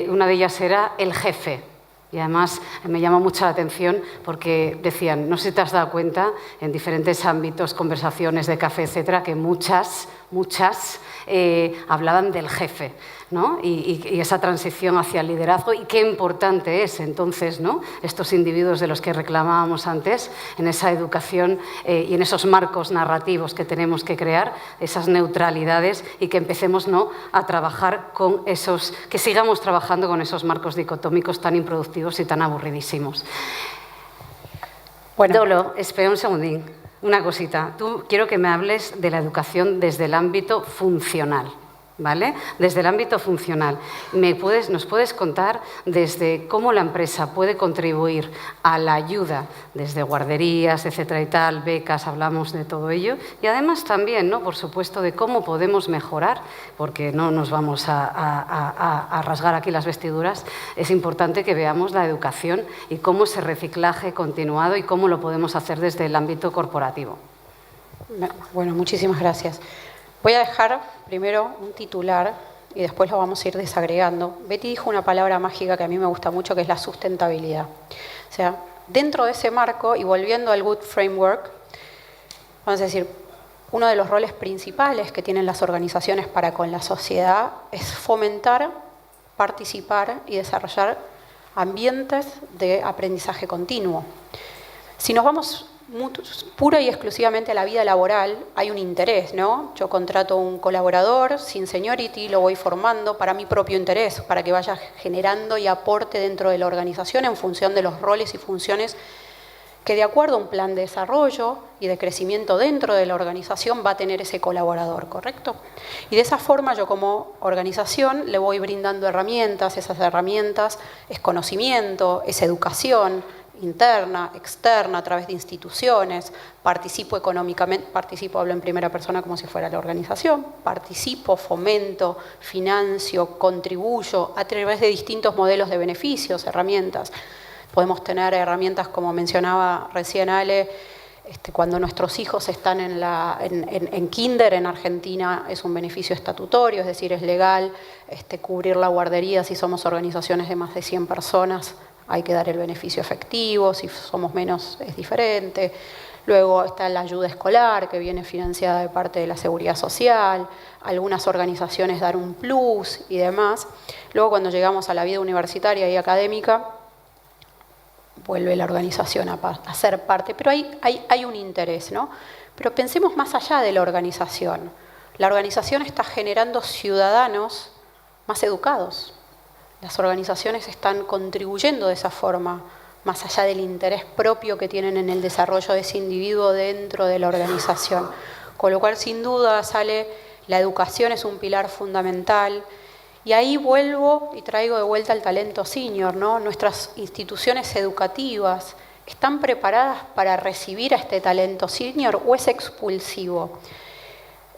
Una de ellas era el jefe. Y además me llama mucho la atención porque decían, no sé si te has dado cuenta, en diferentes ámbitos, conversaciones de café, etcétera, que muchas hablaban del jefe, ¿no? Y esa transición hacia el liderazgo, y qué importante es entonces, ¿no?, estos individuos de los que reclamábamos antes, en esa educación y en esos marcos narrativos que tenemos que crear, esas neutralidades, y que empecemos, ¿no?, a trabajar con esos, que sigamos trabajando con esos marcos dicotómicos tan improductivos y tan aburridísimos. Bueno. Dolo, espera un segundín, una cosita. Tú quiero que me hables de la educación desde el ámbito funcional, ¿vale? Desde el ámbito funcional. ¿Nos puedes contar desde cómo la empresa puede contribuir a la ayuda, desde guarderías, etcétera y tal, becas, hablamos de todo ello, y además también, ¿no?, por supuesto, de cómo podemos mejorar, porque no nos vamos a rasgar aquí las vestiduras, es importante que veamos la educación y cómo ese reciclaje continuado y cómo lo podemos hacer desde el ámbito corporativo. Bueno, muchísimas gracias. Voy a dejar primero un titular y después lo vamos a ir desagregando. Betty dijo una palabra mágica que a mí me gusta mucho, que es la sustentabilidad. O sea, dentro de ese marco, y volviendo al Good Framework, vamos a decir, uno de los roles principales que tienen las organizaciones para con la sociedad es fomentar, participar y desarrollar ambientes de aprendizaje continuo. Si nos vamos pura y exclusivamente a la vida laboral, hay un interés, ¿no? Yo contrato un colaborador sin seniority, lo voy formando para mi propio interés, para que vaya generando y aporte dentro de la organización en función de los roles y funciones que, de acuerdo a un plan de desarrollo y de crecimiento dentro de la organización, va a tener ese colaborador, ¿correcto? Y de esa forma yo, como organización, le voy brindando herramientas. Esas herramientas es conocimiento, es educación interna, externa, a través de instituciones, participo económicamente, hablo en primera persona como si fuera la organización, participo, fomento, financio, contribuyo a través de distintos modelos de beneficios, herramientas. Podemos tener herramientas, como mencionaba recién Ale, cuando nuestros hijos están en kinder en Argentina, es un beneficio estatutario, es decir, es legal cubrir la guardería si somos organizaciones de más de 100 personas. Hay que dar el beneficio efectivo, si somos menos es diferente. Luego está la ayuda escolar, que viene financiada de parte de la Seguridad Social. Algunas organizaciones dan un plus y demás. Luego, cuando llegamos a la vida universitaria y académica, vuelve la organización a ser parte. Pero hay un interés, ¿no? Pero pensemos más allá de la organización. La organización está generando ciudadanos más educados. Las organizaciones están contribuyendo de esa forma, más allá del interés propio que tienen en el desarrollo de ese individuo dentro de la organización. Con lo cual, sin duda, la educación es un pilar fundamental. Y ahí vuelvo y traigo de vuelta el talento senior, ¿no? Nuestras instituciones educativas están preparadas para recibir a este talento senior, o es expulsivo.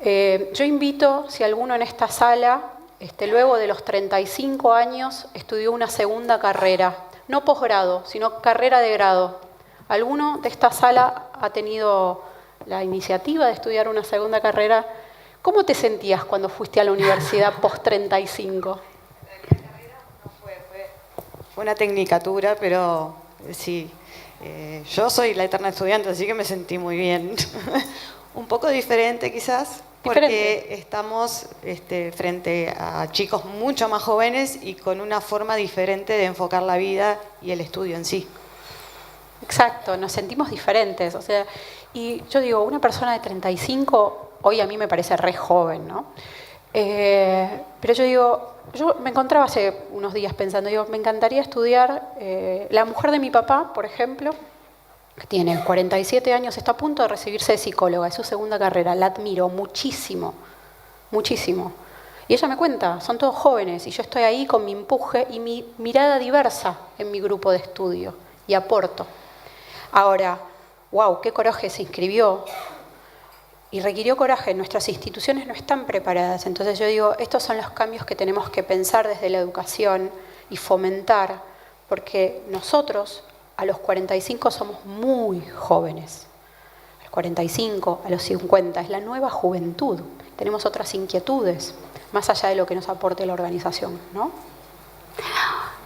Yo invito, si alguno en esta sala, luego de los 35 años, estudió una segunda carrera, no posgrado, sino carrera de grado. ¿Alguno de esta sala ha tenido la iniciativa de estudiar una segunda carrera? ¿Cómo te sentías cuando fuiste a la universidad post 35? Fue una tecnicatura, pero sí. Yo soy la eterna estudiante, así que me sentí muy bien. Un poco diferente quizás, porque estamos frente a chicos mucho más jóvenes y con una forma diferente de enfocar la vida y el estudio en sí. Exacto, nos sentimos diferentes. O sea, y yo digo, una persona de 35, hoy a mí me parece re joven, ¿no? Pero yo digo, yo me encontraba hace unos días pensando, digo, me encantaría estudiar, la mujer de mi papá, por ejemplo, que tiene 47 años, está a punto de recibirse de psicóloga, es su segunda carrera, la admiro muchísimo, muchísimo. Y ella me cuenta, son todos jóvenes, y yo estoy ahí con mi empuje y mi mirada diversa en mi grupo de estudio, y aporto. Ahora, wow, qué coraje se inscribió, y requirió coraje, nuestras instituciones no están preparadas. Entonces yo digo, estos son los cambios que tenemos que pensar desde la educación y fomentar, porque nosotros a los 45 somos muy jóvenes. A los 45, a los 50, es la nueva juventud. Tenemos otras inquietudes, más allá de lo que nos aporte la organización, ¿no?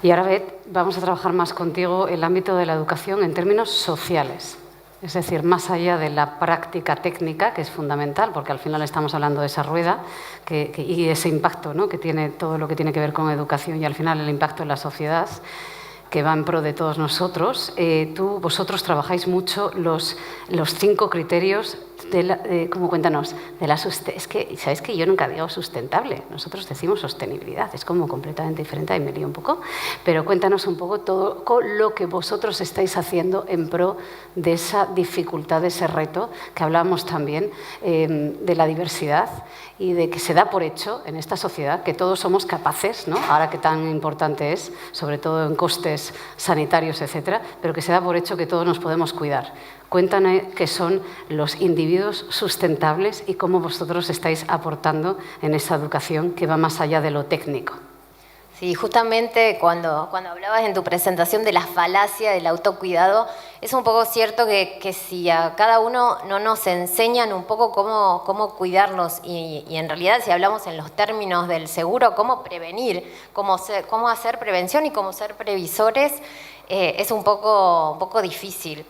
Y ahora, Beth, vamos a trabajar más contigo el ámbito de la educación en términos sociales. Es decir, más allá de la práctica técnica, que es fundamental, porque al final estamos hablando de esa rueda y ese impacto, ¿no?, que tiene todo lo que tiene que ver con educación y al final el impacto en la sociedad, que va en pro de todos nosotros. Vosotros trabajáis mucho los 5 criterios ¿cómo? Cuéntanos, es que, ¿sabes que yo nunca digo sustentable? Nosotros decimos sostenibilidad, es como completamente diferente, ahí me lío un poco, pero cuéntanos un poco todo lo que vosotros estáis haciendo en pro de esa dificultad, de ese reto, que hablábamos también de la diversidad y de que se da por hecho en esta sociedad que todos somos capaces, ¿no?, ahora que tan importante es, sobre todo en costes sanitarios, etcétera, pero que se da por hecho que todos nos podemos cuidar. Cuéntanos qué son los individuos sustentables y cómo vosotros estáis aportando en esa educación que va más allá de lo técnico. Sí, justamente cuando hablabas en tu presentación de la falacia del autocuidado, es un poco cierto que si a cada uno no nos enseñan un poco cómo cuidarnos y en realidad si hablamos en los términos del seguro, cómo prevenir, cómo hacer prevención y cómo ser previsores, es un poco difícil.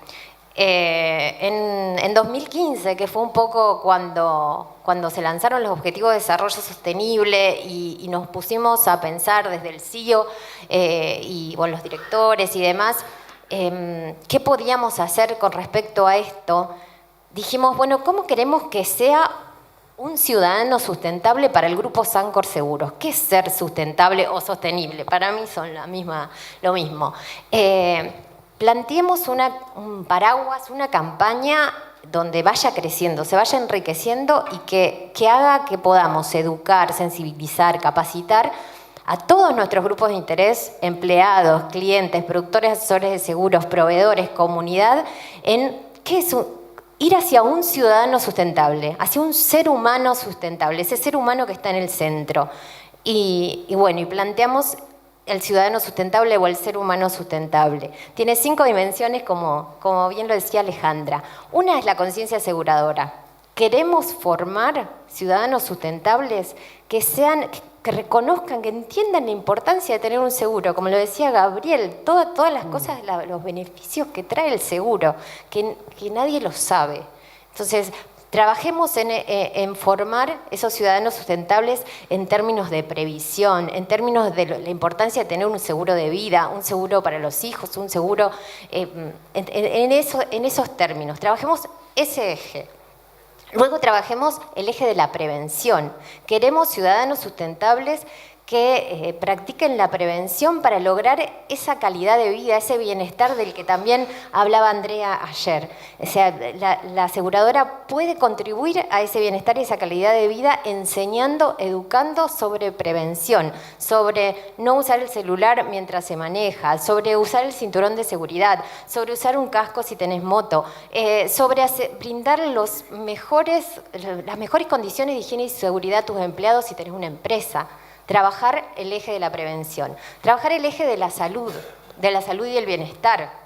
En 2015, que fue un poco cuando se lanzaron los Objetivos de Desarrollo Sostenible y nos pusimos a pensar desde el CEO y bueno, los directores y demás, ¿qué podíamos hacer con respecto a esto? Dijimos, bueno, ¿cómo queremos que sea un ciudadano sustentable para el grupo Sancor Seguros? ¿Qué es ser sustentable o sostenible? Para mí son lo mismo. Planteemos un paraguas, una campaña donde vaya creciendo, se vaya enriqueciendo y que haga que podamos educar, sensibilizar, capacitar a todos nuestros grupos de interés, empleados, clientes, productores, asesores de seguros, proveedores, comunidad, en qué es ir hacia un ciudadano sustentable, hacia un ser humano sustentable, ese ser humano que está en el centro. Y planteamos el ciudadano sustentable o el ser humano sustentable. Tiene 5 dimensiones, como bien lo decía Alejandra. Una es la conciencia aseguradora. Queremos formar ciudadanos sustentables que reconozcan, que entiendan la importancia de tener un seguro. Como lo decía Gabriel, todas las cosas, los beneficios que trae el seguro, que nadie lo sabe. Entonces, trabajemos en formar esos ciudadanos sustentables en términos de previsión, en términos de la importancia de tener un seguro de vida, un seguro para los hijos, un seguro en esos términos. Trabajemos ese eje. Luego trabajemos el eje de la prevención. Queremos ciudadanos sustentables que practiquen la prevención para lograr esa calidad de vida, ese bienestar del que también hablaba Andrea ayer. O sea, la aseguradora puede contribuir a ese bienestar y esa calidad de vida enseñando, educando sobre prevención, sobre no usar el celular mientras se maneja, sobre usar el cinturón de seguridad, sobre usar un casco si tenés moto, sobre brindar las mejores condiciones de higiene y seguridad a tus empleados si tenés una empresa. Trabajar el eje de la prevención, trabajar el eje de la salud y el bienestar,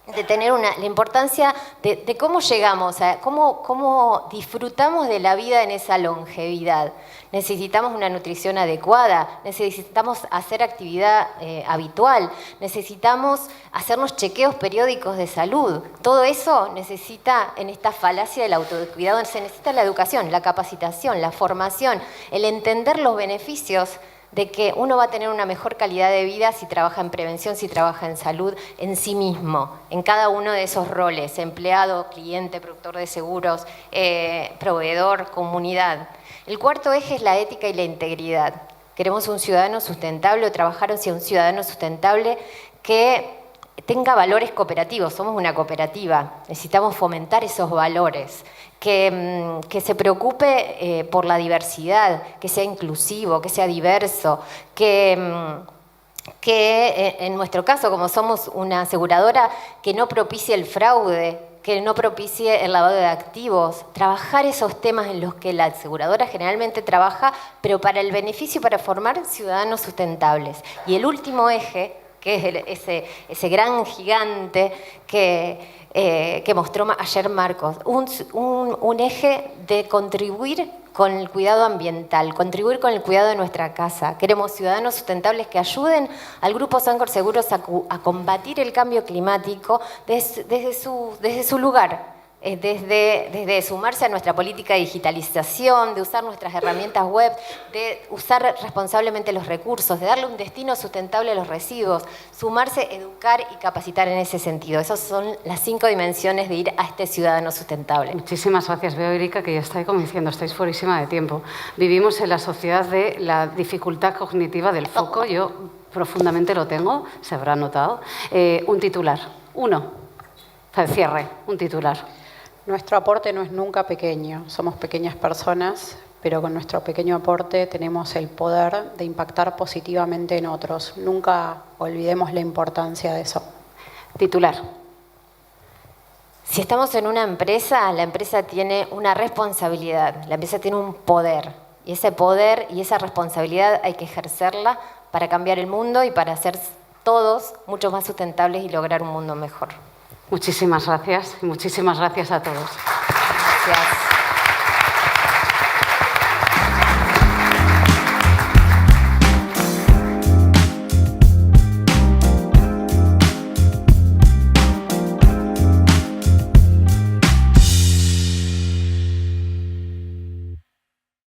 de tener la importancia de cómo llegamos, cómo disfrutamos de la vida en esa longevidad. Necesitamos una nutrición adecuada, necesitamos hacer actividad habitual, necesitamos hacernos chequeos periódicos de salud. Todo eso necesita, en esta falacia del autocuidado, se necesita la educación, la capacitación, la formación, el entender los beneficios de que uno va a tener una mejor calidad de vida si trabaja en prevención, si trabaja en salud, en sí mismo, en cada uno de esos roles, empleado, cliente, productor de seguros, proveedor, comunidad. El cuarto eje es la ética y la integridad. Queremos un ciudadano sustentable o trabajar hacia un ciudadano sustentable que tenga valores cooperativos. Somos una cooperativa, necesitamos fomentar esos valores. Que se preocupe por la diversidad, que sea inclusivo, que sea diverso, que en nuestro caso, como somos una aseguradora, que no propicie el fraude, que no propicie el lavado de activos, trabajar esos temas en los que la aseguradora generalmente trabaja, pero para el beneficio, para formar ciudadanos sustentables. Y el último eje, que es ese gran gigante que mostró ayer Marcos, un eje de contribuir con el cuidado ambiental, contribuir con el cuidado de nuestra casa. Queremos ciudadanos sustentables que ayuden al Grupo Sancor Seguros a combatir el cambio climático desde su lugar. Desde sumarse a nuestra política de digitalización, de usar nuestras herramientas web, de usar responsablemente los recursos, de darle un destino sustentable a los residuos, sumarse, educar y capacitar en ese sentido. Esas son las 5 dimensiones de ir a este ciudadano sustentable. Muchísimas gracias. Veo, Erika, que ya estáis como diciendo, estáis fuerísima de tiempo. Vivimos en la sociedad de la dificultad cognitiva del foco. Yo profundamente lo tengo, se habrá notado. Un titular. Para el cierre, un titular. Nuestro aporte no es nunca pequeño, somos pequeñas personas, pero con nuestro pequeño aporte tenemos el poder de impactar positivamente en otros. Nunca olvidemos la importancia de eso. Titular. Si estamos en una empresa, la empresa tiene una responsabilidad, la empresa tiene un poder. Y ese poder y esa responsabilidad hay que ejercerla para cambiar el mundo y para ser todos mucho más sustentables y lograr un mundo mejor. Muchísimas gracias y muchísimas gracias a todos. Gracias.